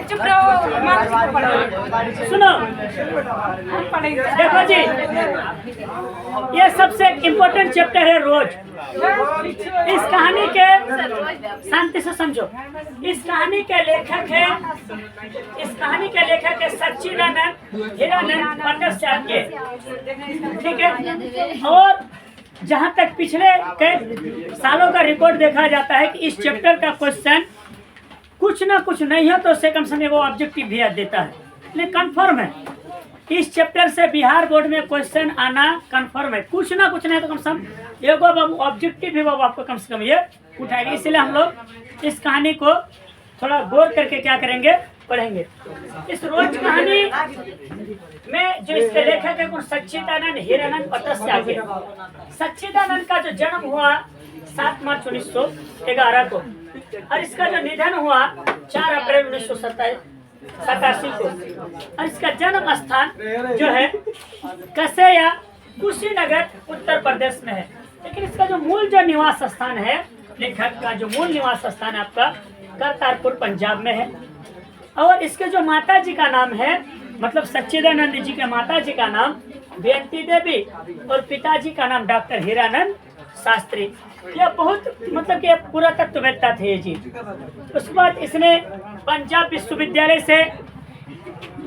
चुप रहो। सुनो देखो जी, ये सबसे इम्पोर्टेंट चैप्टर है रोज। इस कहानी के, शांति से समझो, इस कहानी के लेखक है सच्चिदानंद हीरानंद भट्टाचार्य, ठीक है। और जहाँ तक पिछले कई सालों का रिकॉर्ड देखा जाता है कि इस चैप्टर का क्वेश्चन कुछ ना कुछ नहीं है तो उसे कम से कम वो ऑब्जेक्टिव भी देता है, लेकिन कंफर्म है इस चैप्टर से बिहार बोर्ड में क्वेश्चन आना कंफर्म है। कुछ ना कुछ नहीं तो कम से कम एक ऑब्जेक्टिव भी आपको कम से कम ये उठाएगी। इसलिए हम लोग इस कहानी को थोड़ा गौर करके क्या करेंगे, पढ़ेंगे। इस रोज कहानी में जो इसके लेखक है सच्चिदानंद हीरानंद भट्टाचार्य। सच्चिदानंद का जो जन्म हुआ 7 मार्च 1911 को और इसका जो निधन हुआ 4 अप्रैल 1987 को। और इसका जन्म स्थान जो है कसेया कुशीनगर उत्तर प्रदेश में है। लेकिन इसका जो मूल जो निवास स्थान है, लेखक का जो मूल निवास स्थान है आपका करतारपुर पंजाब में है। और इसके जो माता जी का नाम है, मतलब सच्चिदानंद जी के माता जी का नाम बेंती देवी और पिताजी का नाम डॉक्टर हीरानंद शास्त्री। यह बहुत मतलब कि पुरातत्ववेत्ता थे जी। उसके बाद इसने पंजाब विश्वविद्यालय से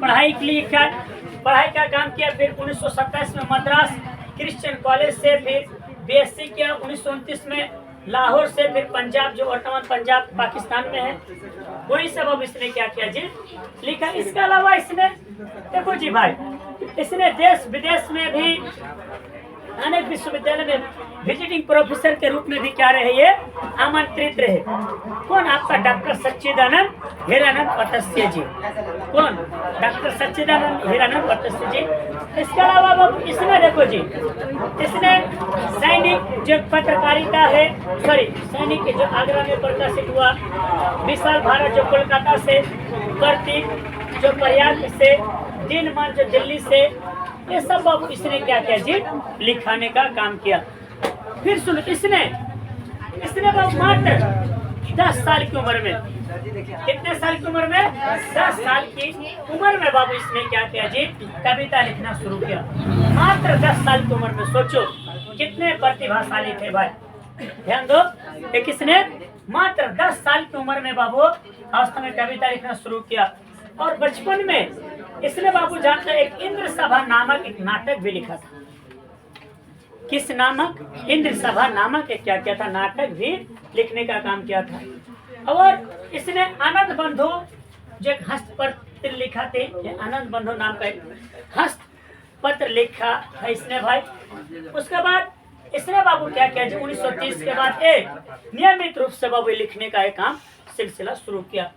पढ़ाई का काम किया। फिर 1927 में मद्रास क्रिश्चियन कॉलेज से फिर बीएससी किया। 1929 में लाहौर से, फिर पंजाब जो वर्तमान पंजाब पाकिस्तान में है वही सब अब इसने क्या किया जी, लिखा। इसके अलावा इसने देखो जी भाई, इसने देश विदेश में भी अनेक विश्वविद्यालय में विजिटिंग प्रोफेसर के रूप में भी क्या रहे, ये आमंत्रित रहे। कौन? आपका डॉक्टर सच्चिदानंद हीरानंद भट्टाचार्य जी। कौन? डॉक्टर सच्चिदानंद हीरानंद भट्टाचार्य जी। इसके अलावा इसने देखो जी, इसने सैनिक जो पत्रकारिता है, सैनिक जो आगरा में प्रकाशित हुआ, विशाल भारत जो कोलकाता से, प्रतीक जो प्रयाग से, दिनमान जो दिल्ली से, ये सब बाबू इसने क्या किया जी, लिखाने का काम किया। फिर सुनो, इसने बाबू मात्र 10 साल की उम्र में, कितने साल की उम्र में? 10 साल की उम्र में बाबू इसने क्या किया जी, कविता लिखना शुरू किया। मात्र 10 साल की उम्र में, सोचो कितने प्रतिभाशाली थे भाई। ध्यान दो, किसने मात्र 10 साल की उम्र में बाबू अवस्था में कविता लिखना शुरू किया। और बचपन में इसने बाबू जानते एक इंद्र सभा नामक एक नाटक भी लिखा था। किस नामक? इंद्र सभा नामक एक क्या किया था, नाटक भी लिखने का काम किया था। और इसने आनंद बंधु जो एक हस्तपत्र लिखा थे, ये आनंद बंधु नाम का एक हस्तपत्र लिखा है इसने भाई। उसके बाद इसने बाबू क्या किया जी, 1930 के बाद एक नियमित रूप से बाबू लिखने का एक काम सिलसिला शुरू किया।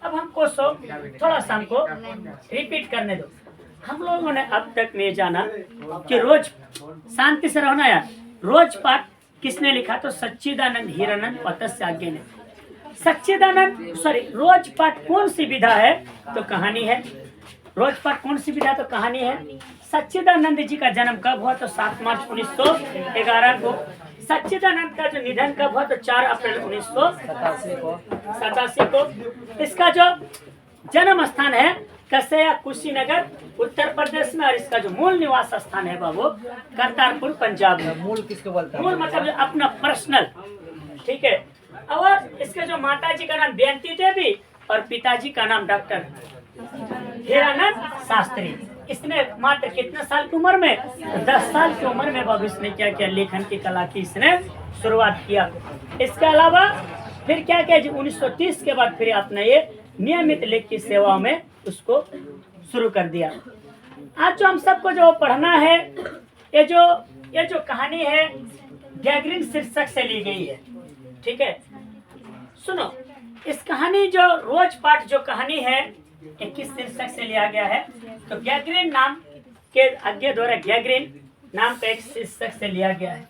अब हमको थोड़ा सा हमको रिपीट करने दो। हम लोगों ने अब तक नहीं जाना कि रोज, शांति से रहना यार, रोज पाठ किसने लिखा? तो सच्चिदानंद हीरानंद भट्टाचार्य ने। रोज पाठ कौन सी विधा है? तो कहानी है। रोज पाठ कौन सी विधा? तो कहानी है। सच्चिदानंद जी का जन्म कब हुआ? तो 7 मार्च 1911 को। सच्चिदानंद का जो निधन कब हुआ? तो 4 अप्रैल 1987 को। इसका जो जन्म स्थान है कसेया कुशीनगर उत्तर प्रदेश में, और इसका जो मूल निवास स्थान है बाबू करतारपुर पंजाब में। मूल किसको बोलते हैं? मूल मतलब अपना पर्सनल, ठीक है। और इसके जो माता जी का नाम बेंती देवी और पिताजी का नाम डॉक्टर हीरानंद शास्त्री। इसने मात्र कितने साल की उम्र में? 10 साल की उम्र में बाबू इसने क्या किया, लेखन की कला की इसने शुरुआत किया। इसके अलावा फिर क्या किया जी, 1930 के बाद फिर अपने ये नियमित लेख की सेवा में उसको शुरू कर दिया। आज जो हम सबको जो पढ़ना है, ये जो कहानी है गैगरिन शीर्षक से ली गई है, ठीक है। सुनो, इस कहानी जो रोज पाठ जो कहानी है 21 शीर्षक से लिया गया है। तो गैगरिन नाम के आज्ञा द्वारा गैगरिन नाम का एक शीर्षक से लिया गया है।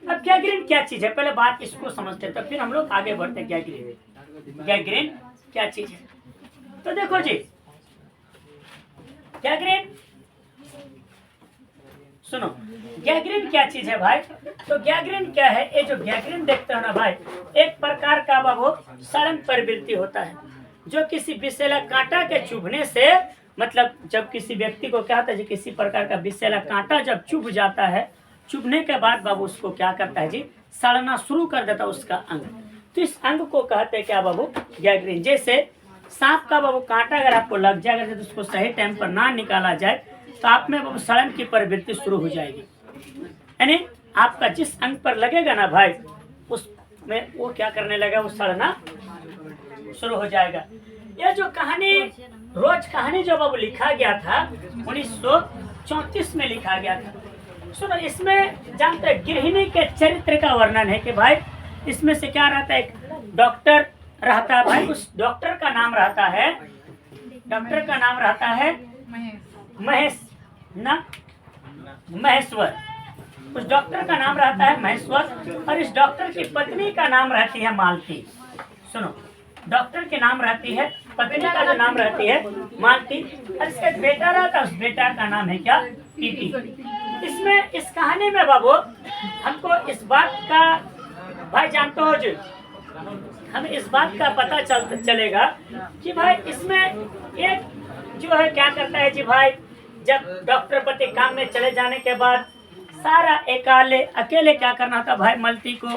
अब गैगरिन क्या चीज है, पहले बात इसको समझते हैं, तो फिर हम लोग आगे बढ़ते हैं। गैगरिन क्या चीज है? तो देखो जी, गैंग्रीन, सुनो गैंग्रीन क्या चीज है भाई? तो गैंग्रीन क्या है? ये जो गैंग्रीन देखते हो ना भाई, एक प्रकार का बाबू सड़न प्रवृत्ति होता है जो किसी विषैला कांटा के चुभने से, मतलब जब किसी व्यक्ति को क्या होता है जी, किसी प्रकार का विषैला कांटा जब चुभ जाता है, चुभने के बाद बाबू उसको क्या करता है जी, सड़ना शुरू कर देता है उसका अंग। तो इस अंग को कहते हैं क्या बाबू? गैंग्रीन। जैसे सांप का बाबू कांटा अगर आपको लग जाएगा तो उसको सही टाइम पर ना निकाला जाए तो आप में बाबू सड़न की प्रवृत्ति शुरू हो जाएगी, यानी आपका जिस अंग पर लगेगा ना भाई, उसमें वो क्या करने लगेगा, वो सड़ना शुरू हो जाएगा। यह जो कहानी, रोज कहानी जो बाबू लिखा गया था 1934 में लिखा गया था। सुनो, इसमें जानते हैं गृहिणी के चरित्र का वर्णन है कि भाई इसमें से क्या रहता है, एक डॉक्टर रहता है भाई, उस डॉक्टर का नाम रहता है, डॉक्टर का नाम रहता है महेश्वर। उस डॉक्टर का नाम रहता है महेश्वर और इस डॉक्टर की पत्नी का नाम रहती है मालती। सुनो, डॉक्टर के नाम रहती है, पत्नी का जो नाम रहती है मालती, और इसका बेटा रहता है, उस बेटा का नाम है क्या, टीटी। इसमें इस कहानी में बाबू हमको इस बात का भाई जानते हो जो, हमें इस बात का पता चलेगा कि भाई इसमें एक जो है क्या करता है जी भाई, जब डॉक्टर पति काम में चले जाने के बाद सारा अकेले क्या करना था भाई, मलती को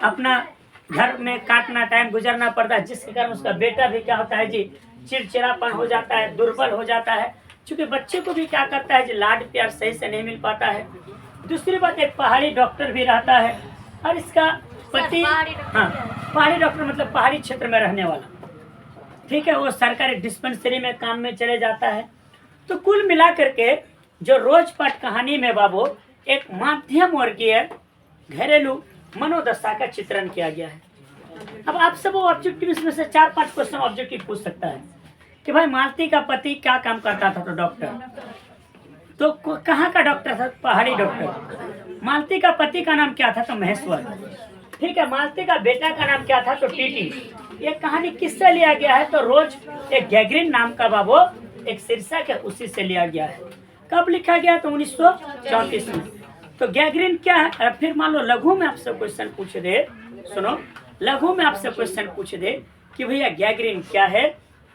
अपना घर में काटना टाइम गुजरना पड़ता है, जिसके कारण उसका बेटा भी क्या होता है जी, चिड़चिड़ापन हो जाता है, दुर्बल हो जाता है, क्योंकि बच्चे को भी क्या करता है जी, लाड प्यार सही से नहीं मिल पाता है। दूसरी बात, एक पहाड़ी डॉक्टर भी रहता है और इसका पति, हाँ पहाड़ी डॉक्टर मतलब पहाड़ी क्षेत्र में रहने वाला, ठीक है, वो सरकारी डिस्पेंसरी में काम में चले जाता है। तो कुल मिलाकर के जो रोजपाट कहानी में बाबू एक मध्यम वर्गीय घरेलू मनोदशा का चित्रण किया गया है। अब आपसे वो ऑब्जेक्टिव इसमें से 4-5 क्वेश्चन ऑब्जेक्टिव पूछ सकता है कि भाई मालती का पति क्या काम करता था? तो डॉक्टर। तो कहाँ का डॉक्टर था? पहाड़ी डॉक्टर। मालती का पति का नाम क्या था? तो महेश्वर। ठीक है, मालती का बेटा का नाम क्या था? तो टीटी। ये कहानी किससे लिया गया है? तो रोज एक गैंग्रीन नाम का बाबू एक शीर्षक है, उसी से लिया गया है। कब लिखा गया? तो 1934 में। तो गैंग्रीन क्या है? फिर मान लो लघु में आपसे क्वेश्चन पूछ दे, सुनो, लघु में आपसे क्वेश्चन पूछ दे कि भैया गैंग्रीन क्या है,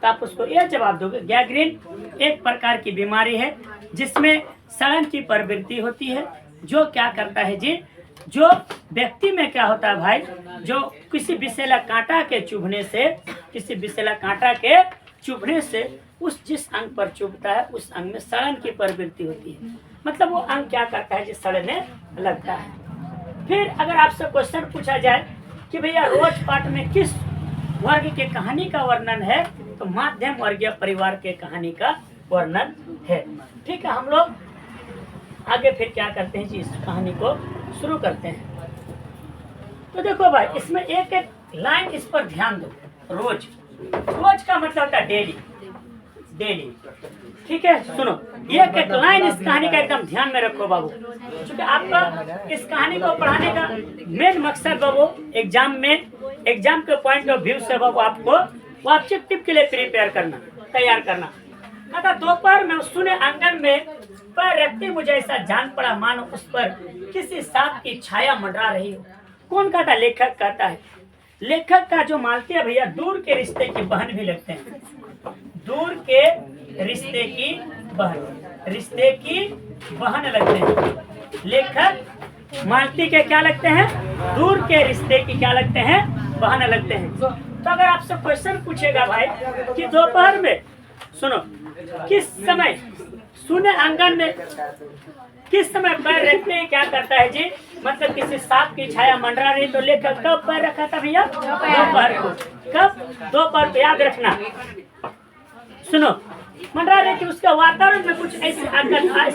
तो आप उसको यह जवाब दोगे, गैंग्रीन एक प्रकार की बीमारी है जिसमें सड़न की प्रवृत्ति होती है, जो क्या करता है जी, जो व्यक्ति में क्या होता है भाई, जो किसी विषैला कांटा के चुभने से, किसी विषैला कांटा के चुभने से उस जिस अंग पर चुभता है उस अंग में सड़न की प्रवृत्ति होती है, मतलब वो अंग क्या करता है जी, सड़ने लगता है। फिर अगर आपसे क्वेश्चन पूछा जाए कि भैया रोजपाट में किस वर्ग के कहानी का वर्णन है, तो मध्यम वर्गीय परिवार के कहानी का वर्णन है। ठीक है, हम लोग आगे फिर क्या करते हैं जी, इस कहानी को शुरू करते हैं। तो देखो भाई, इसमें एक एक लाइन इस पर ध्यान दो। रोज, रोज का मतलब होता है डेली, डेली। ठीक है, सुनो, एक एक लाइन इस कहानी का एकदम ध्यान में रखो बाबू, क्योंकि आपका इस कहानी को पढ़ाने का मेन मकसद बाबू एग्जाम में, एग्जाम के पॉइंट ऑफ व्यू से बाबू आपको वो ऑब्जेक्टिव के लिए प्रिपेयर करना, तैयार करना। अतः दोपहर में सुने आंगन में पैर रखते मुझे ऐसा जान पड़ा मानो उस पर किसी सांप की छाया मंडरा रही हो। कौन कहता? लेखक कहता है। लेखक का जो मालती है भैया, दूर के रिश्ते की बहन भी लगते हैं, दूर के रिश्ते की बहन, रिश्ते की बहन लगते हैं। लेखक मालती के क्या लगते हैं? दूर के रिश्ते की क्या लगते हैं? बहन लगते हैं। तो अगर आपसे क्वेश्चन पूछेगा भाई कि दोपहर में, सुनो, किस समय सुने आंगन में किस समय पैर रखते हैं, क्या करता है जी, मतलब किसी सांप की छाया मंडरा रही, तो लेखक कब पैर रखा था भैया? दोपहर को। कब? दोपहर को, याद रखना। सुनो, मंडरा रही थी, उसका वातावरण में कुछ ऐसे आंगन था,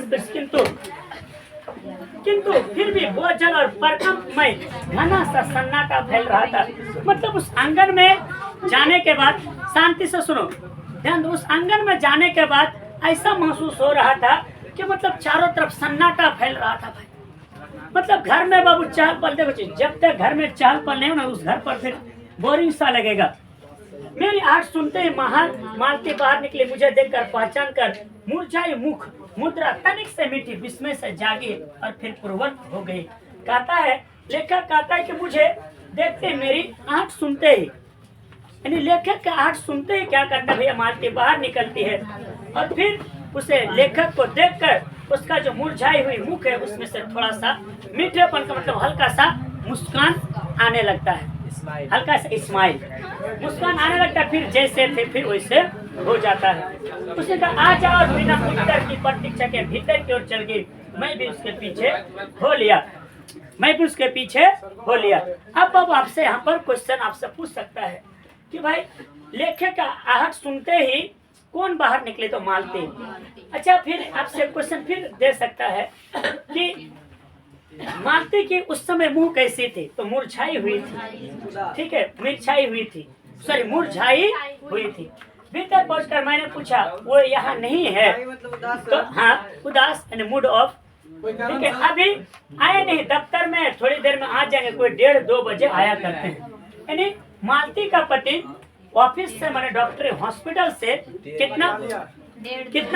किंतु फिर भी भोजन और परकम में घना सा सन्नाटा फैल रहा था। मतलब उस आंगन में जाने के बाद, शांति से सुनो, ध्यान दो, उस आंगन में जाने के बाद ऐसा महसूस हो रहा था कि मतलब चारों तरफ सन्नाटा फैल रहा था भाई। मतलब घर में बाबू चहल पहल, देखो जब तक घर में चहल पहल नहीं हो ना, उस घर पर फिर बोरिंग सा लगेगा। मेरी आवाज सुनते ही मालती बाहर निकली, मुझे देखकर पहचान कर मुरझाई मुख मुद्रा तनिक से मीठी विस्मय से जागी और फिर पूर्वत हो गई। कहता है, लेखक कहता है कि मुझे देखते मेरी आंख सुनते ही, यानी लेखक का आंख सुनते ही क्या करता है भैया, मालती बाहर निकलती है और फिर उसे लेखक को देखकर उसका जो मुरझाई हुई मुख है उसमें से थोड़ा सा मीठेपन का मतलब हल्का सा मुस्कान आने लगता है, हल्का सा स्माइल मुस्कान आने लगता है। फिर जैसे थे फिर वैसे हो जाता है। उसने कहा, आ जाओ बिना उत्तर की प्रतीक्षा के भीतर की ओर चल गई। मैं भी उसके पीछे हो लिया, मैं भी उसके पीछे हो लिया। अब आपसे यहाँ पर क्वेश्चन आपसे पूछ सकता है कि भाई लेखक का आहट सुनते ही कौन बाहर निकले, तो मालती। अच्छा, फिर आपसे क्वेश्चन फिर दे सकता है कि मालती की उस समय मुंह कैसी थी, तो मुरझाई हुई थी, ठीक है, मुरझाई हुई थी, सॉरी मुरझाई हुई थी। भीतर पहुंचकर मैंने पूछा, वो यहाँ नहीं है, तो हाँ उदास यानी मूड ऑफ, ठीक है, अभी आए नहीं, दफ्तर में थोड़ी देर में आ जाएंगे, कोई 1:30-2 बजे आया करते हैं। यानी मालती का पति ऑफिस से मैंने डॉक्टरी हॉस्पिटल से कितना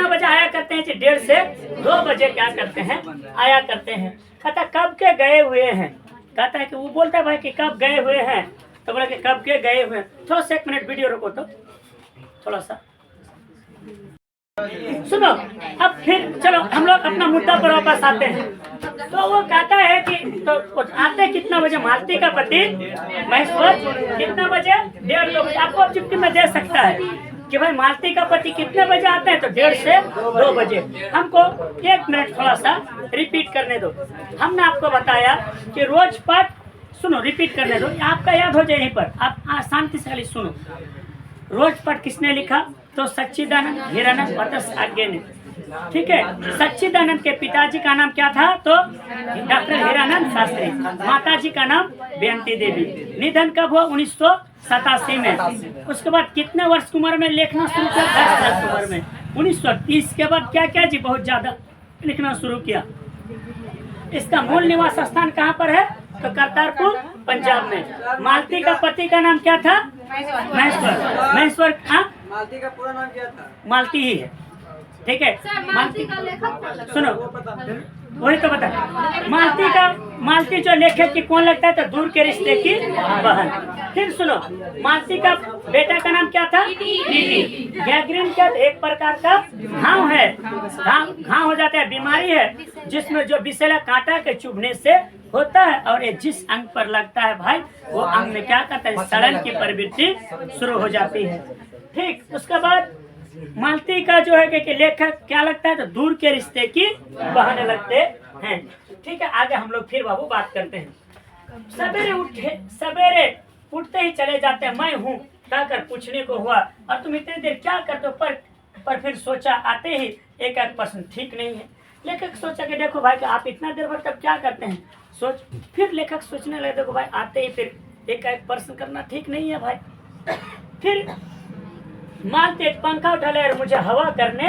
बजे आया करते हैं, 1:30 से 2 बजे क्या करते हैं, आया करते हैं। कहता कब के गए हुए हैं, कहता है कि वो बोलता है भाई कि कब गए हुए हैं, तो बोला कि कब के गए हुए हैं। थोड़ा सा 1 मिनट वीडियो रुको, तो थोड़ा सा सुनो। अब फिर चलो हम लोग अपना मुद्दा पर वापस आते हैं। तो वो कहता है कि तो आते कितना बजे, मालती का पति महेश्वर कितना बजे, 1:30-2 बजे। आपको ऑब्जेक्टिव में दे सकता है कि भाई मालती का पति कितने बजे आता है, तो 1:30 से 2 बजे। हमको 1 मिनट थोड़ा सा रिपीट करने दो। हमने आपको बताया कि रोज पाठ, सुनो रिपीट करने दो, आपका याद हो जाए। यहीं पर आप शांति से खाली सुनो। रोज पाठ किसने लिखा, तो सच्चिदानंद हीरानंद वत्स आज्ञे ने, ठीक है। सच्चिदानंद के पिताजी का नाम क्या था, तो डॉक्टर हीरानंद शास्त्री। माताजी का नाम बेअंती देवी। निधन कब हुआ, 1987 में। उसके बाद कितने वर्ष की उम्र में लिखना शुरू किया, 10 साल की उम्र में। 1930 के बाद क्या क्या जी, बहुत ज्यादा लिखना शुरू किया। इसका मूल निवास स्थान कहाँ पर है, तो करतारपुर पंजाब में। मालती का पति का नाम क्या था, महेश्वर। महेश्वर, हाँ मालती का पूरा नाम क्या था, मालती ही है, ठीक है। मालती का लेखक सुनो, वही तो बता। मालती जो लेखक की कौन लगता है, तो दूर के रिश्ते की बहन। फिर सुनो, मालती का बेटा का नाम क्या था, टीटी। गैंग्रीन क्या, एक प्रकार का घाव है, घाव हो जाता है, बीमारी है जिसमें जो विषैला कांटा के चुभने से होता है, और ये जिस अंग पर लगता है भाई, वो अंग में क्या करता है, सड़न की प्रवृत्ति शुरू हो जाती है, ठीक। उसके बाद मालती का जो है कि लेखक क्या लगता है, तो दूर के रिश्ते की बहाने लगते हैं, ठीक है। आगे हम लोग फिर बाबू बात करते हैं। सवेरे उठते ही चले जाते हैं, मैं हूँ कहकर पूछने को हुआ, और तुम इतनी देर क्या करते हो, पर फिर सोचा आते ही एक प्रश्न ठीक नहीं है। लेखक सोचा कि देखो भाई कि आप इतना देर भर तब क्या करते हैं, फिर लेखक सोचने लगे, देखो भाई आते ही फिर एक प्रश्न करना ठीक नहीं है भाई। फिर मालती एक पंखा उठा ले और मुझे हवा करने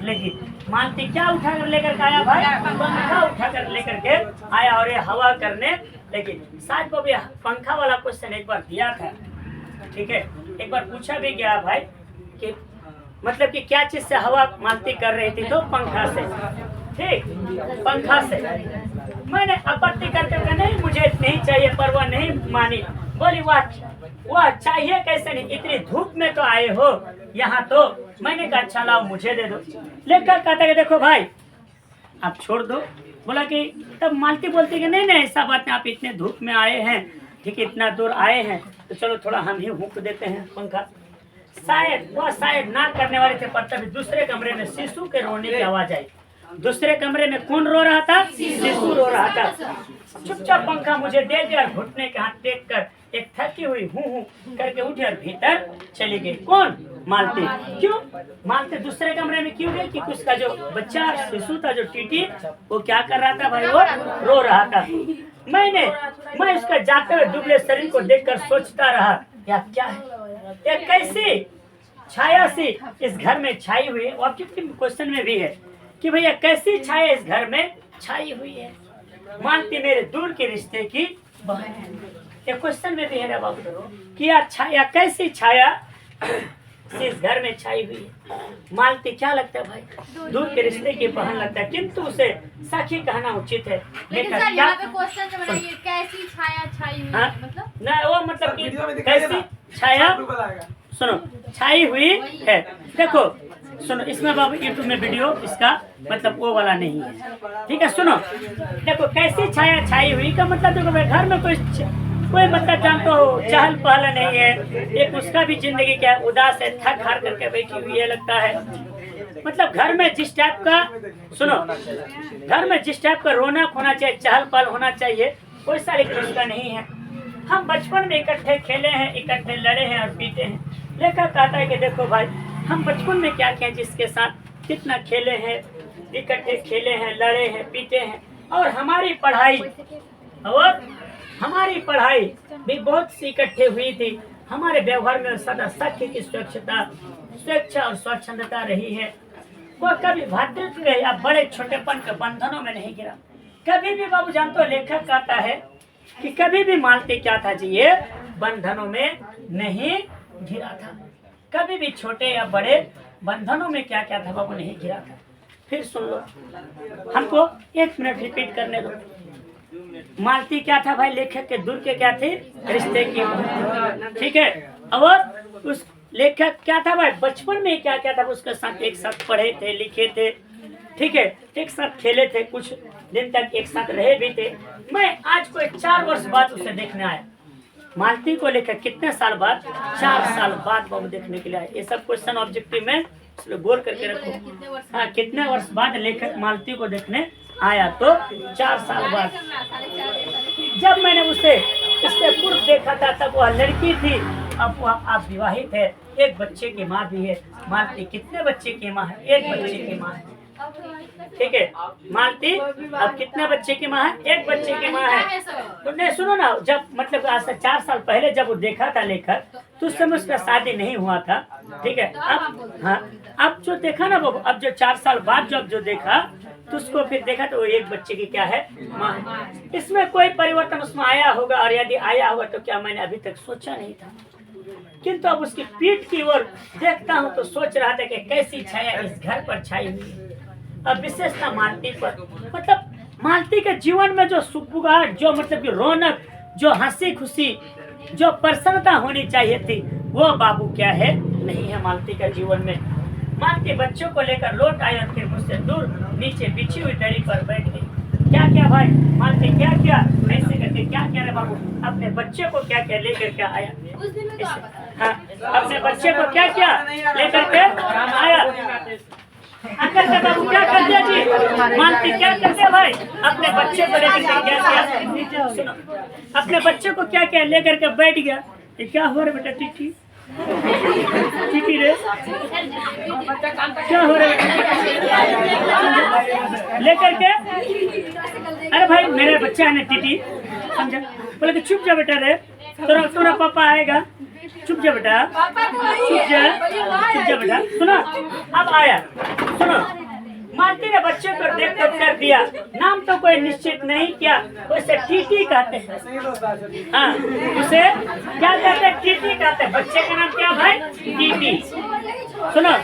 लगी। मालती क्या उठा कर लेकर के आया भाई, पंखा उठा कर लेकर के आया और ये हवा करने लगी। शायद को भी पंखा वाला क्वेश्चन एक बार दिया था, ठीक है, एक बार पूछा भी गया भाई कि मतलब कि क्या चीज से हवा मालती कर रही थी, तो पंखा से, ठीक, पंखा से। मैंने आपत्ति करके नहीं मुझे नहीं चाहिए, पर वह नहीं मानी। बोली वह चाहिए कैसे नहीं, इतनी धूप में तो आए हो यहाँ, तो मैंने कहा अच्छा लाओ मुझे दे दो। लेकर कहता है देखो भाई आप छोड़ दो। बोला कि तब मालती बोलती कि नहीं ऐसा बात नहीं, आप इतने धूप में आए हैं, ठीक है, इतना दूर आए हैं, तो चलो थोड़ा हम ही हुक देते हैं पंखा। शायद ना करने वाले थे, पर तभी दूसरे कमरे में शिशु के रोने की आवाज आई। दूसरे कमरे में कौन रो रहा था, शिशु रो रहा था। चुपचाप पंखा मुझे दे दिया, घुटने के हाथ टेक कर एक थकी हुई हूँ करके उठी और भीतर चली गई। कौन, मालती। क्यों मालती दूसरे कमरे में क्यों गई, कि उसका जो बच्चा शिशु था, जो टीटी, वो क्या कर रहा था भाई, वो रो रहा था। मैं उसका जाते हुए दुबले शरीर को देखकर सोचता रहा, या क्या है, ये कैसी छाया सी इस घर में छाई हुई है। ऑब्जेक्टिव क्वेश्चन में भी है कि भैया कैसी छाया इस घर में छाई हुई है। मालती मेरे दूर के रिश्ते की बहन है। ये क्वेश्चन में भी है ना बाबू, कि या छाया कैसी छाया इस घर में छाई हुई है। मालती क्या लगता है भाई? दूर के रिश्ते की बहन लगता है, किंतु उसे सखी कहना उचित है। लेकिन सर यहाँ पे क्वेश्चन जो बनाइए, कैसी छाया छाई हुई हाँ? है, मतलब ना वो मतलब कि कैसी छाया, सुनो, छाई हुई है। देखो सुनो, इसमें बाबू यूट्यूब में वीडियो इसका मतलब वो वाला नहीं है, ठीक है। सुनो, देखो कैसी छाया छाई हुई का मतलब देखो भाई, घर में कोई मतलब जानते हो चहल पहल नहीं है, एक उसका भी जिंदगी क्या है, उदास है, थक हार करके बैठी हुई है लगता है। मतलब घर में जिस टाइप का, सुनो, घर में जिस टाइप का रौनक होना चाहिए, चहल पहल होना चाहिए, वैसा लेकिन उसका नहीं है। हम बचपन में इकट्ठे खेले हैं, इकट्ठे लड़े हैं और पीटे हैं। लेखक कहता है कि देखो भाई, हम बचपन में क्या किए, जिसके साथ कितना खेले हैं, इकट्ठे खेले हैं, लड़े हैं, पीटे हैं, और हमारी पढ़ाई भी बहुत सी इकट्ठे हुई थी। हमारे व्यवहार में सदा सत्य की स्वेच्छा और स्वच्छंदता रही है। वो कभी भातृत्व या बड़े छोटेपन के बंधनों में नहीं गिरा। कभी भी बाबू जानते हो, लेखक कहता है कि कभी भी मालती क्या था जी, ये बंधनों में नहीं घिरा था। कभी भी छोटे या बड़े बंधनों में क्या क्या था बाबू, नहीं घिरा था। फिर सुन लो, हमको 1 मिनट रिपीट करने दो। मालती क्या था भाई? लेखक के दूर के क्या थे? रिश्ते की, ठीक है। और उस लेखक क्या था भाई? बचपन में क्या क्या था, उसके साथ एक साथ पढ़े थे, लिखे थे, ठीक है, एक साथ खेले थे, कुछ दिन तक एक साथ रहे भी थे। मैं आज कोई 4 वर्ष बाद उसे देखने आया। मालती को लेकर कितने साल बाद? 4 साल बाद बाबू देखने के लिए आए। ये सब क्वेश्चन ऑब्जेक्टिव में इसलिए गोल करके रखो। हाँ, कितने वर्ष बाद लेखक मालती को देखने आया? तो 4 साल बाद। जब मैंने उसे इससे पूर्व देखा था तब वह लड़की थी, अब वह आप विवाहित है, एक बच्चे की माँ भी है। मालती कितने बच्चे की माँ है? एक बच्चे की माँ है, ठीक है। मालती अब कितने बच्चे की माँ है? एक बच्चे की माँ है। तो नहीं, सुनो ना, जब मतलब आज से 4 साल पहले जब वो देखा था लेखक, तो उस समय उसका शादी नहीं हुआ था, ठीक है। अब हाँ, अब जो देखा ना बाबू, अब जो 4 साल बाद जब जो देखा, तो उसको फिर देखा तो वो एक बच्चे की क्या है? माँ है। इसमें कोई परिवर्तन उसमें आया होगा, और यदि आया होगा तो क्या मैंने अभी तक सोचा नहीं था। किंतु अब उसकी पीठ की ओर देखता हूँ तो सोच रहा था कि कैसी छाया इस घर पर छाई हुई है। अब विशेषता मालती पर, मतलब मालती के जीवन में जो सुखबुगाहट, जो मतलब कि रौनक, जो हंसी खुशी, जो प्रसन्नता होनी चाहिए थी, वो बाबू क्या है? नहीं है मालती का जीवन में। मालती बच्चों को लेकर लौट आई और फिर मुझसे दूर नीचे बिछी हुई दरी पर बैठ गई। क्या क्या भाई? मालती क्या क्या ऐसे करके क्या क्या रे बाबू, अपने बच्चे को क्या क्या लेकर के आया? हाँ, अपने बच्चे को क्या क्या लेकर के आया? अंकल के बाबू क्या कर दिया जी? मालती क्या करते भाई? अपने बच्चे को लेकर के क्या क्या? सुनो, अपने बच्चे को क्या क्या लेकर के बैठ गया। ये क्या हुआ रे बेटा? टीटी टीटी रे, क्या हो रहा है? लेकर के, अरे भाई मेरे बच्चा है ना टीटी, समझा? बोले कि चुप जा बेटा रे, तुम्हारा पापा आएगा, चुप जा बेटा, चुप जा बेटा। सुनो, अब आया, सुनो, मालती ने बच्चे को देख कर दिया। नाम तो कोई निश्चित नहीं किया, उसे टीटी कहते हैं। हाँ, उसे क्या कहते हैं? टीटी कहते हैं। बच्चे का नाम क्या भाई? टीटी। सुनो,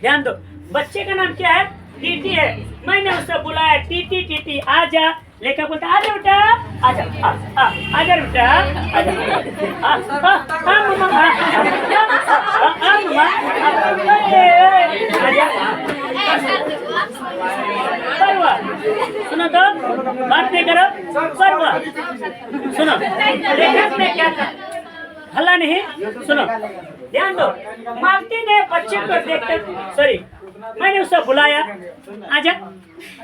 ध्यान दो, बच्चे का नाम क्या है? टीटी है। मैंने उसे बुलाया, टीटी टीटी आजा। लेकर बोलता आजा बेटा, आजा आजा बेटा, आजा सुनो तो, बात नहीं करो, सुनो, लेखक ने क्या कहा? हल्ला नहीं, सुनो, ध्यान दो। मालती ने बच्चे को देखकर, सॉरी, मैंने उसे बुलाया, आजा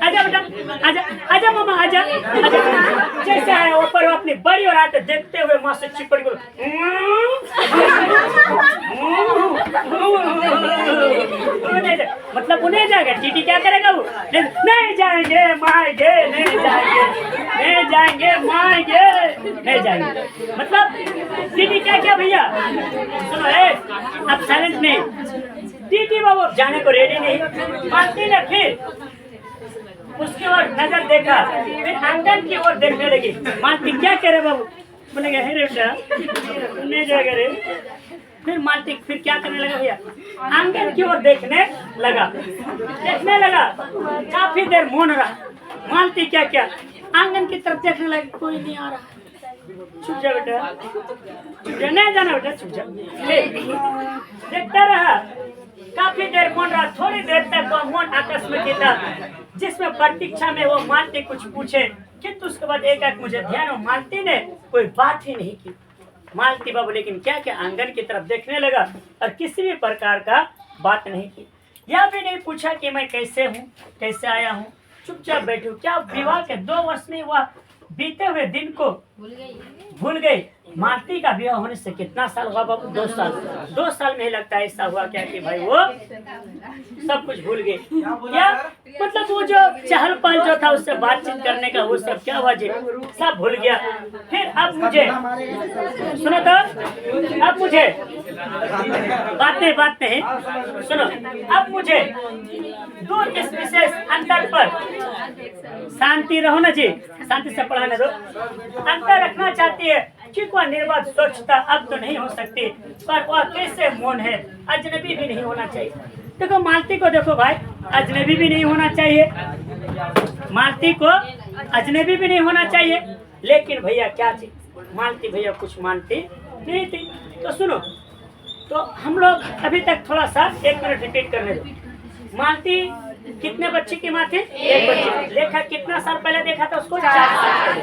आजा बेटा, आजा आजा मामा, आजा आजा। जैसे आया ऊपर अपनी बड़ी और आके देखते हुए माँ से चिपड़ गई। मतलब उन्हें जाएगा, टीटी क्या करेगा? वो नहीं जाएंगे माएंगे, नहीं जाएंगे, नहीं जाएंगे माएंगे, नहीं जाएंगे। मतलब टीटी क्या क्या भैया? सुनो, अब साइलेंट नहीं। टीटी बाबू जाने को रेडी नहीं। मालती ने फिर उसकी ओर नजर देखा, फिर आंगन की ओर देखने लगी। मालती क्या कह रहे बाबू? बोलेगा हे रे बेटा नहीं जाएगा रे। फिर मालती फिर क्या करने लगा भैया, आंगन की ओर देखने लगा। काफी देर मौन रहा। मालती क्या क्या आंगन की तरफ देखने लगा, कोई नहीं आ रहा। चुप जा बेटा, चुप जा, नहीं जाना बेटा, चुप जा। देखता रहा, काफी देर मौन रहा। थोड़ी देर तक वह मौन आकस्मिक था, जिसमें प्रतीक्षा में वो मालती कुछ पूछे, किंतु उसके बाद एक मुझे ध्यान हो, मालती ने कोई बात ही नहीं की। मालती बाबू लेकिन क्या क्या आंगन की तरफ देखने लगा और किसी भी प्रकार का बात नहीं की। यह भी नहीं पूछा कि मैं कैसे हूँ, कैसे आया हूँ। चुपचाप बैठी हूँ। क्या विवाह के 2 वर्ष में वह बीते हुए दिन को भूल गई। मालती का विवाह होने से कितना साल हुआ बाबू? 2 साल। 2 साल में ही लगता है ऐसा हुआ क्या कि भाई वो सब कुछ भूल गए। क्या मतलब वो जो चहल पहल जो था उससे बातचीत करने का वो सब क्या हुआ जी, सब भूल गया। फिर अब मुझे सुनो तो, अब मुझे बात नहीं सुनो, अब मुझे दूर इस विशेष अंतर पर शांति रहो ना जी, शांति से पढ़ाने दो। अंतर रखना चाहती है कि वह निर्बाध स्वच्छता अब तो नहीं हो सकती, पर वह कैसे मौन है, अजनबी भी नहीं होना चाहिए। देखो मालती को देखो भाई, अजनबी भी नहीं होना चाहिए, मालती को अजनबी भी नहीं होना चाहिए। लेकिन भैया क्या थी, मालती भैया कुछ मानती नहीं थी। तो सुनो, तो हम लोग अभी तक थोड़ा सा 1 मिनट रिपीट करने दो। मालती कितने बच्चे की माँ थी? 1 बच्चे। लेखक कितना साल पहले देखा था उसको? 4 साल पहले।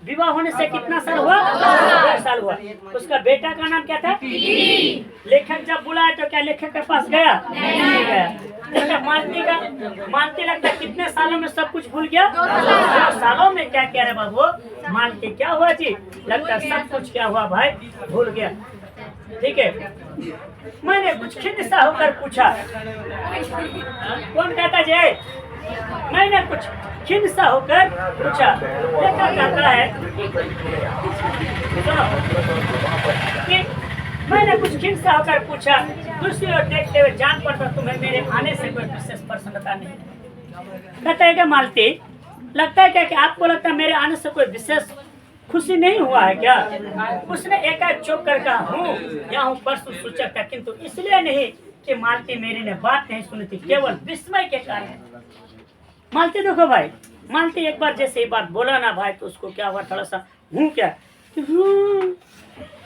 विवाह होने से कितना साल हुआ? 2 साल हुआ। उसका बेटा का नाम क्या था? लेखक जब बुलाया तो क्या लेखक के पास गया? नहीं गया। मालती लगता है कितने सालों में सब कुछ भूल गया? 2 सालों में क्या कह रहे बाबू? मालती क्या हुआ जी? लगता है सब कुछ क्या हुआ भाई, भूल गया। ठीक है, मैंने कुछ खिन्न सा होकर पूछा। कौन कहता जय? मैंने कुछ खिन्न सा होकर पूछा। लेखक कहता है कि मैंने कुछ खिन्न सा होकर पूछा। दूसरी ओर देखते हुए जान पड़ता तुम्हें मेरे आने से कोई विशेष प्रसन्नता नहीं। कहता है कि मालती लगता है क्या कि आपको लगता है मेरे आने से कोई विशेष खुशी नहीं हुआ है क्या? उसने एकाएक चौंक कर कहा, हूँ यहाँ हूँ परसों सूचक था, किंतु इसलिए नहीं कि मालती मेरी ने बात नहीं सुनी थी, केवल विस्मय के कारण। मालती देखो भाई, मालती एक बार जैसे ये बात बोला ना भाई तो उसको क्या हुआ, थोड़ा सा हूँ क्या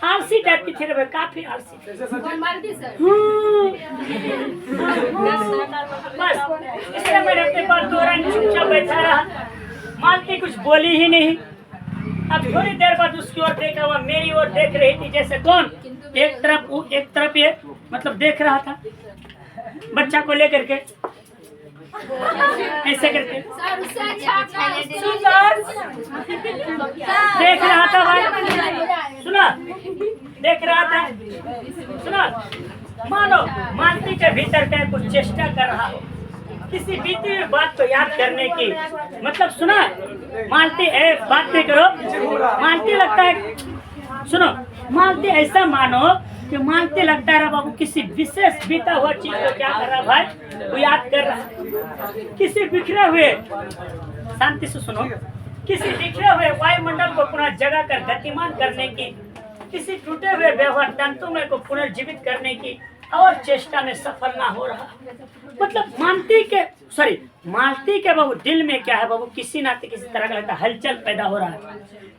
आलसी टाइप की थी रे भाई, काफी आलसी। बस इसलिए मैंने अपने बात दौरान चुपचाप बैठा रहा। मालती कुछ बोली ही नहीं। अब थोड़ी देर बाद उसकी ओर देखा, हुआ मेरी ओर देख रही थी। जैसे कौन? एक तरफ ये मतलब देख रहा था बच्चा को लेकर के, ऐसे करके देख रहा था भाई। सुना, देख रहा था, सुना। मानो मालती के भीतर क्या कुछ चेष्टा कर रहा हो, किसी बीती हुई बात को याद करने की। मतलब सुना, मालती बात नहीं करो। मालती लगता है, सुनो, मालती ऐसा मानो कि मालती लगता है बाबू किसी विशेष बीता हुआ चीज को क्या कर रहा भाई, वो याद कर रहा। किसी बिखरे हुए, शांति से सुनो, किसी बिखरे हुए वायुमंडल को पुनः जगा कर गतिमान करने की, किसी टूटे हुए व्यवहार तंतुमय को पुनर्जीवित करने की और चेष्टा में सफल ना हो रहा। मतलब मालती के बाबू दिल में क्या है बाबू, किसी ना किसी तरह का लगता हलचल पैदा हो रहा है।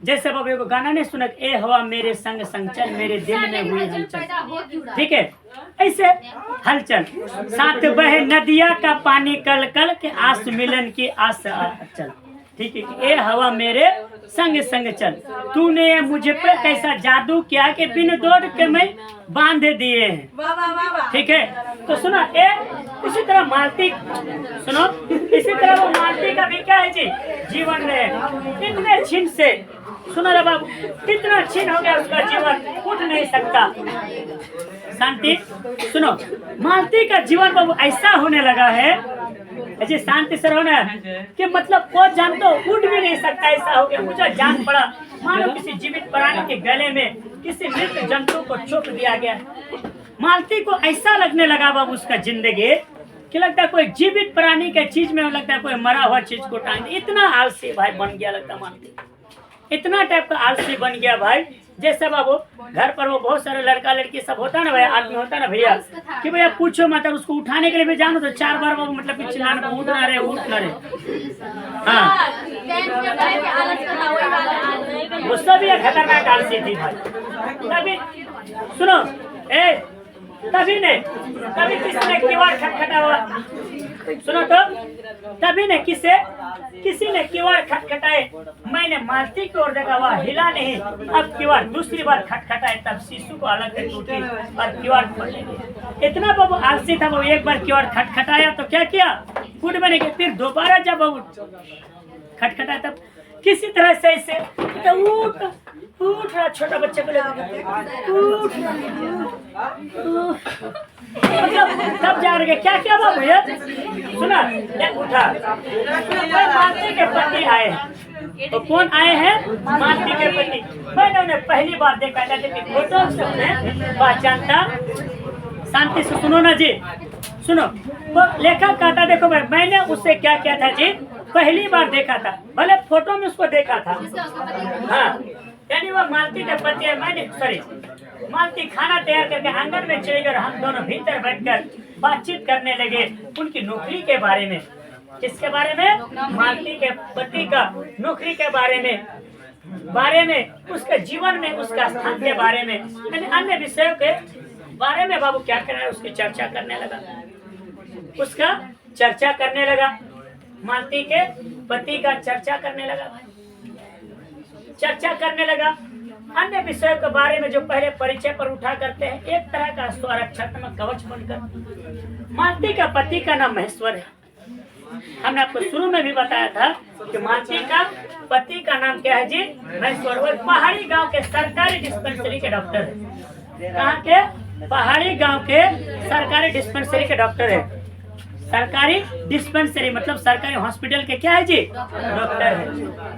जैसे बाबू एगो गाना नहीं सुना, ए हवा मेरे संग संग चल, मेरे दिल में हुई हलचल। ठीक है, ऐसे हलचल। साथ बहे नदिया का पानी कल कल के, आस मिलन की आस चल। ठीक है, ए हवा मेरे संग संग चल, तूने मुझे पे कैसा जादू किया कि बिन दौड़ के मैं बांध दिए हैं। ठीक है, तो सुनो, इसी तरह मालती, सुनो, इसी तरह वो मालती का भी क्या है जी, जीवन में कितने छीन से, सुनो रे बाबू, कितना छीन हो गया उसका जीवन, उठ नहीं सकता। शांति सुनो, मालती का जीवन बाबू ऐसा होने लगा है, ऐसे शांति से रहो ना, कि मतलब वो जान तो उठ भी नहीं सकता, ऐसा हो गया। मुझे जान पड़ा मानो किसी जीवित प्राणी के गले में किसी मृत जंतु को चोप दिया गया। मालती को ऐसा लगने लगा बाबू उसका जिंदगी कि लगता है कोई जीवित प्राणी के चीज में लगता है कोई मरा हुआ चीज को टांग, इतना आलसी भाई बन गया लगता मालती। इतना टाइप का आलसी बन गया भाई। जैसे बाबू घर पर वो बहुत सारे लड़का लड़की सब होता है ना भैया, आदमी होता है ना भैया, कि भैया पूछो मतलब उसको उठाने के लिए भी जानो तो 4 बार बाबू मतलब कि चिल्लाना, उठ ना रहे उठ ना रहे। हाँ गुस्सा भी एक खतरनाक आलसी थी भाई। तभी सुनो तभी किसने किवाड़ खटखटा हुआ, सुनो तो तभी ने किसी ने किवाड़ खटखटाए, मैंने मालती की ओर देखा, वह हिला नहीं। अब किवाड़ दूसरी बार खटखटाए, तब शिशु को अलग कर टूटी और किवाड़ पड़ गई। इतना बाबू आलसी था वो, एक बार किवाड़ खटखटाया तो क्या किया, फूट बने के। फिर दोबारा जब बाबू खटखटाया तब किसी तरह से ऐसे उठ रहा, छोटा बच्चे को उठ तब जा रहे क्या क्या बाबू भैया सुना उठा। मालती के पति आए, तो कौन आए हैं, मालती के पति। मैंने उन्हें पहली बार देखा था, लेकिन फोटो से उन्हें पहचानता। शांति से सुनो ना जी, सुनो। वो लेखक कहता देखो भाई, मैंने उससे क्या किया था जी, पहली बार देखा था, भले फोटो में उसको देखा था। हाँ यानी वो मालती के पति है। मैंने मालती खाना तैयार करके आंगन में चले गए, हम दोनों भीतर बैठकर बातचीत करने लगे उनकी नौकरी के बारे में। किसके बारे में, मालती के पति का नौकरी के बारे में, उसके जीवन में उसका स्थान के बारे में, अन्य विषयों के बारे में बाबू क्या करना है उसकी चर्चा करने लगा, उसका चर्चा करने लगा। मालती के पति का चर्चा करने लगा अन्य विषयों के बारे में जो पहले परिचय पर उठा करते हैं, एक तरह का स्वरक्षात्मक कवच बनकर। मालती का पति का नाम महेश्वर है। हमने आपको शुरू में भी बताया था कि मालती का पति का नाम क्या है जी, महेश्वर। वो पहाड़ी गांव के सरकारी डिस्पेंसरी के डॉक्टर है। कहाँ के, पहाड़ी गांव के सरकारी डिस्पेंसरी के डॉक्टर है। सरकारी डिस्पेंसरी मतलब सरकारी हॉस्पिटल के क्या है जी, डॉक्टर है।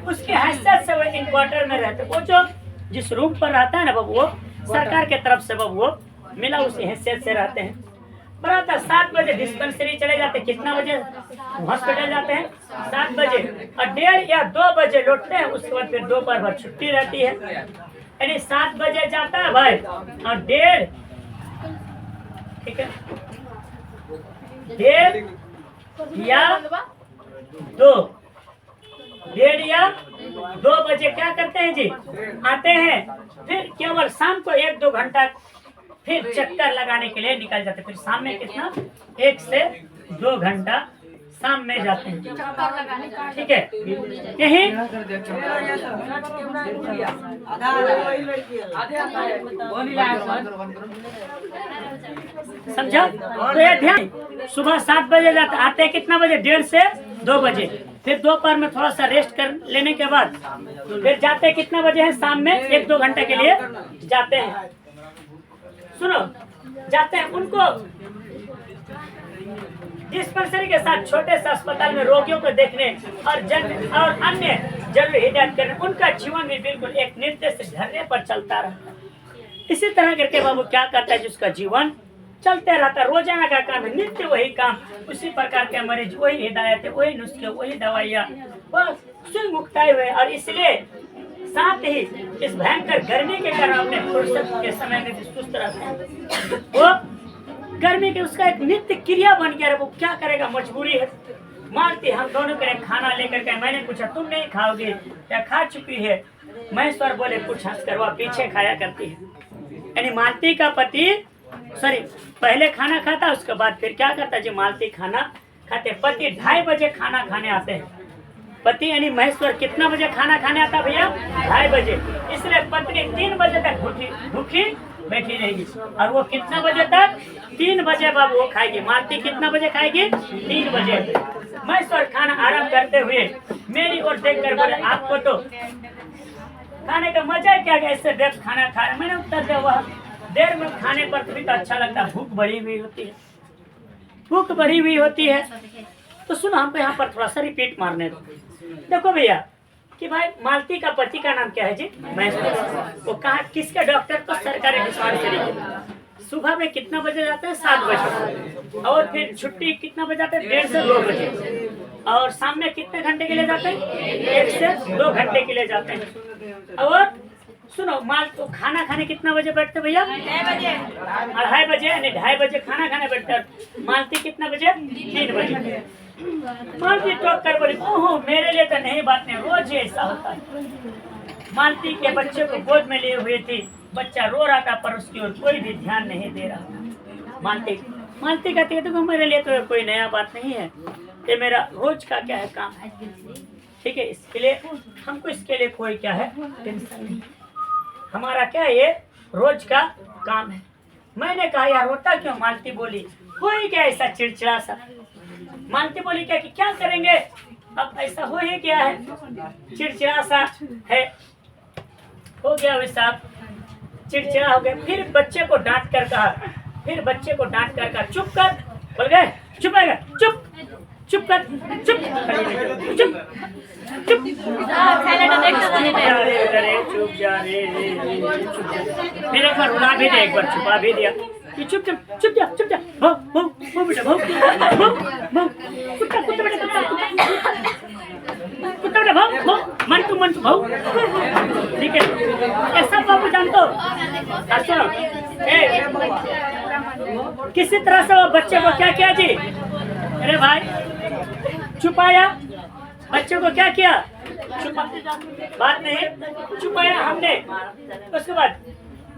उसकी हैसियत से वो इन क्वार्टर में रहते, वो जो जिस रूम पर रहता है ना बाबू, वो सरकार के तरफ से बाबू वो मिला, उसी हैसियत से रहते हैं। प्रातः 7 बजे डिस्पेंसरी चले जाते, कितना बजे हॉस्पिटल जाते हैं, 7 बजे, और 1:30 या 2 बजे लौटते हैं। उसके बाद फिर दोपहर भर छुट्टी रहती है। यानी 7 बजे जाता है भाई, और 1:30, ठीक है, 1:30 या 2 बजे क्या करते हैं जी, आते हैं। फिर केवल शाम को 1-2 घंटा फिर चक्कर लगाने के लिए निकल जाते। फिर शाम में कितना, 1 से 2 घंटा शाम में जाते हैं, ठीक है। यही समझा, तो ये ध्यान। सुबह 7 बजे जाते, आते हैं कितना बजे, 1:30 से 2 बजे। फिर दोपहर में थोड़ा सा रेस्ट कर लेने के बाद फिर जाते हैं कितना बजे है, शाम में 1-2 घंटे के लिए जाते हैं। सुनो, जाते हैं उनको डिस्पेंसरी के साथ छोटे से अस्पताल में रोगियों को देखने और अन्य जरूरी हिदायत करने। उनका जीवन भी बिल्कुल एक निर्देशित ढर्रे पर चलता रहता है। इसी तरह करके बाबू क्या करता है, जिसका जीवन चलते रहता है, रोजाना का काम है, नित्य वही काम, उसी प्रकार के मरीज, वही हिदायत, वही नुस्खे, वही दवाइयाँ, वह स्वयं उगताए हुए। और इसलिए साथ ही इस भयंकर गर्मी के कारण अपने फुर्सत के समय में भी सुस्त रहते हैं। वो गर्मी के उसका एक नित्य क्रिया बन गया है। वो क्या करेगा, मजबूरी है। मालती हम दोनों के लिए खाना लेकर के, मैंने पूछा तुम नहीं खाओगे क्या, खा चुकी है। महेश्वर बोले कुछ हंस कर, वह पीछे खाया करती है। यानी मालती का पति पहले खाना खाता, उसके बाद फिर क्या करता जी, मालती खाना खाते। पति 2:30 बजे खाना खाने आते हैं। पति यानी महेश्वर कितना बजे खाना खाने आता भैया, 2:30 बजे। इसलिए पत्नी 3 बजे तक भूखी बैठी रहेगी, और वो कितना बजे तक, 3 बजे बाबू वो खाएगी। मालती कितना बजे खाएगी, 3 बजे। महेश्वर खाना आराम करते हुए मेरी ओर देखकर बोले, आपको तो खाने का मजा क्या, ऐसे देर खाना खा रहे। मैंने उत्तर दिया, वह देर में खाने पर भी तो अच्छा लगता है, भूख बढ़ी हुई होती है। तो सुनो, हमको यहाँ पर थोड़ा सा रिपीट मारने दो। देखो भैया कि भाई मालती का पति का नाम क्या है जी, महेश्वर। वो कहा किसके डॉक्टर, तो सरकारी डिस्पेंसरी। सुबह में कितना बजे जाते हैं, 7 बजे, और फिर छुट्टी कितना बजे जाते हैं, 1:30 से 2 बजे। और शाम में कितने घंटे के लिए जाते हैं, 1 से 2 घंटे के लिए जाते हैं। और सुनो, माल तो खाना खाने कितना बजे बैठते भैया? 2:30 बजे, यानी 2:30 बजे खाना खाने बैठते हैं। मालती कितना बजे? 3 बजे। मालती टोक कर बोली, ओहो मेरे लिए तो नहीं बात नहीं, रोज ही ऐसा होता है। मालती के बच्चे को गोद में लिए हुए थी, बच्चा रो रहा था पर उसकी ओर कोई भी ध्यान नहीं दे रहा था। मालती कहती है देखो मेरे लिए तो कोई नया बात नहीं है, ये मेरा रोज का क्या है काम है, ठीक है, इसके लिए हमको इसके लिए कोई क्या है टेंशन नहीं, हमारा क्या ये रोज का काम है। मैंने कहा यार होता क्यों? मालती बोली कोई क्या ऐसा चिड़चिड़ा सा। मालती बोली क्या कि क्या करेंगे, अब ऐसा हो ही गया है, चिड़चिड़ा सा है, हो गया वैसा, चिड़चिड़ा हो गया। फिर बच्चे को डांट कर कहा, चुप कर, बोल गए चुप है, चुप चुप कर, चुप चुप चुप चुप जा रे, फिर एक बार रुला भी दिया, एक बार छुपा भी दिया कि चुप चुप चुप जा, चुप जा, भाव भाव भाव बेटा, भाव भाव भाव, कुत्ता कुत्ता बेटा, कुत्ता बेटा, भाव भाव, मन तू भाव, ठीक है, ये सब बाबू जानते हो। अच्छा किसी तरह से वो बच्चे को क्या किया जी? अरे भाई छुपाया, बच्चे को क्या किया? बात नहीं, छुपाया हमने। उसके बाद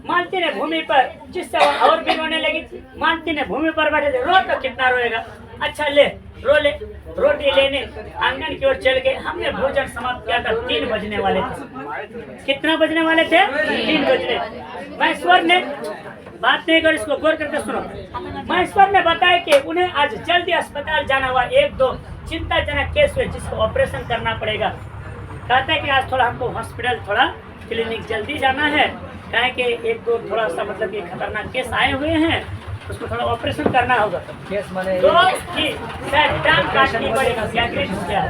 मालती ने भूमि पर, जिससे वो और भी रोने लगी, मालती ने भूमि पर बैठे थे, रो तो कितना रोएगा, अच्छा ले रो ले, रोटी लेने आंगन की ओर चल गए। हमने भोजन समाप्त किया था, 3 बजने वाले थे। कितना बजने वाले थे? 3 बजने। महेश्वर ने बात नहीं कर, इसको गौर करके सुनो। महेश्वर ने बताया कि उन्हें आज जल्दी अस्पताल जाना हुआ, 1-2 चिंताजनक केस हुए जिसको ऑपरेशन करना पड़ेगा। कहता है कि आज थोड़ा हमको हॉस्पिटल, थोड़ा क्लिनिक जल्दी जाना है, कहे कि 1-2 थोड़ा सा मतलब कि खतरनाक केस आए हुए हैं, उसको थोड़ा ऑपरेशन करना होगा। केस माने तो टांग काटनी पड़ेगा, क्या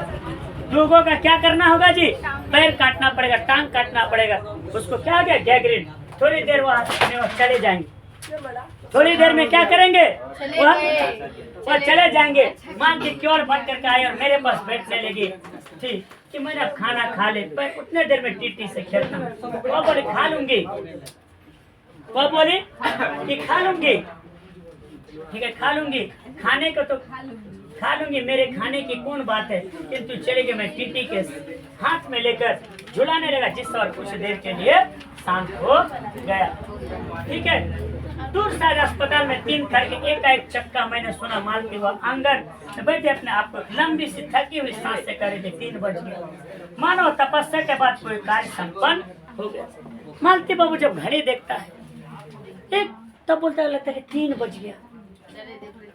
लोगों का क्या करना होगा जी? पैर काटना पड़ेगा, टांग काटना पड़ेगा। उसको क्या गया गैंग्रीन। थोड़ी देर वहाँ चले जाएंगे, थोड़ी देर में क्या करेंगे? वह चले जाएंगे। मान की क्यों बंद करके आए और मेरे पास बैठने लगी, ठीक कि मैंने अब खाना खा ले, पर उतने देर में टीटी से खेलता हूँ। वो बोले खा लूंगी, वो बोले कि खा लूंगी, ठीक है खा लूंगी, खाने को तो खा लूंगी, मेरे खाने की कौन बात है, किंतु चले गए। मैं टीटी के हाथ में लेकर झुलाने लगा, जिससे और कुछ देर के लिए शांत हो गया, ठीक है। दूर से अस्पताल में 3 करके एक चक्का मैंने सुना। मालती वो आंगन में बैठे अपने आप को लंबी सी थकी हुई सांस से करे थे। 3 बज गए, मानो तपस्या के बाद कोई कार्य संपन्न हो गया। मालती बाबू जब घड़ी देखता है एक, तब बोलता लगता है कि 3 बज गया।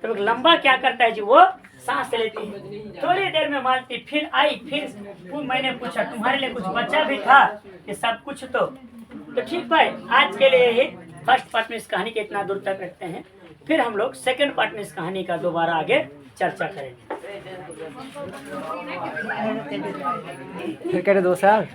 तो लंबा क्या करता है जी, वो सांस लेती है। थोड़ी देर में मालती फिर आई, फिर मैंने पूछा तुम्हारे लिए कुछ बचा भी था कि सब कुछ? तो ठीक भाई, आज के लिए ही फर्स्ट पार्ट में इस कहानी के इतना दूर तक रखते हैं, फिर हम लोग सेकंड पार्ट में इस कहानी का दोबारा आगे चर्चा करेंगे। फिर कह रहे 2 साल